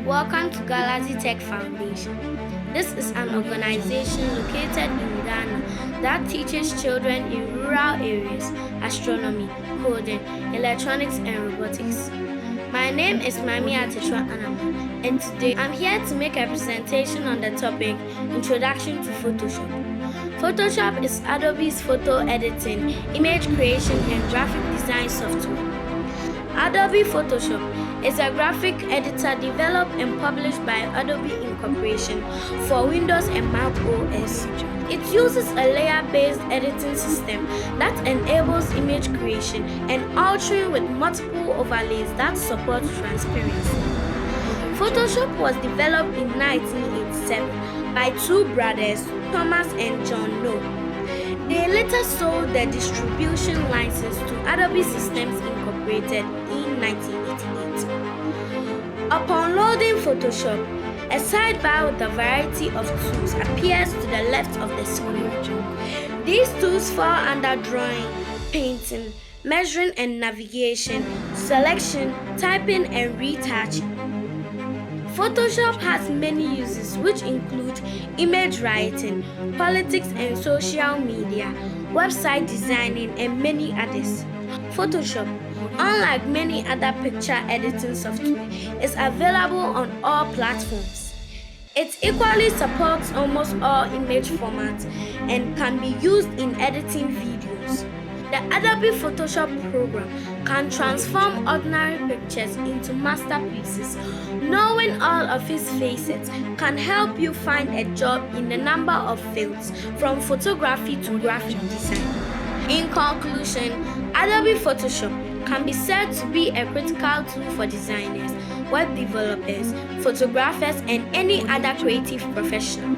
Welcome to Galaxy Tech Foundation. This is an organization located in Ghana that teaches children in rural areas astronomy, coding, electronics, and robotics. My name is Mami Atechwa Anama, and today I'm here to make a presentation on the topic Introduction to Photoshop. Photoshop is Adobe's photo editing, image creation, and graphic design software. Adobe Photoshop is a graphic editor developed and published by Adobe Incorporation for Windows and Mac OS. It uses a layer-based editing system that enables image creation and altering with multiple overlays that support transparency. Photoshop was developed in 1987 by two brothers, Thomas and John Knoll. They later sold their distribution license to Adobe Systems Incorporated in 1988. Upon loading Photoshop, a sidebar with a variety of tools appears to the left of the screen. These tools fall under drawing, painting, measuring and navigation, selection, typing and retouching. Photoshop has many uses which include image writing, politics and social media, website designing, and many others. Photoshop, unlike many other picture editing software, is available on all platforms. It equally supports almost all image formats and can be used in editing videos. The Adobe Photoshop program can transform ordinary pictures into masterpieces. Knowing all of its facets can help you find a job in a number of fields, from photography to graphic design. In conclusion, Adobe Photoshop can be said to be a critical tool for designers, web developers, photographers, and any other creative professional.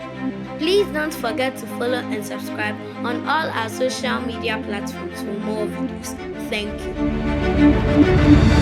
Please don't forget to follow and subscribe on all our social media platforms for more videos. Thank you.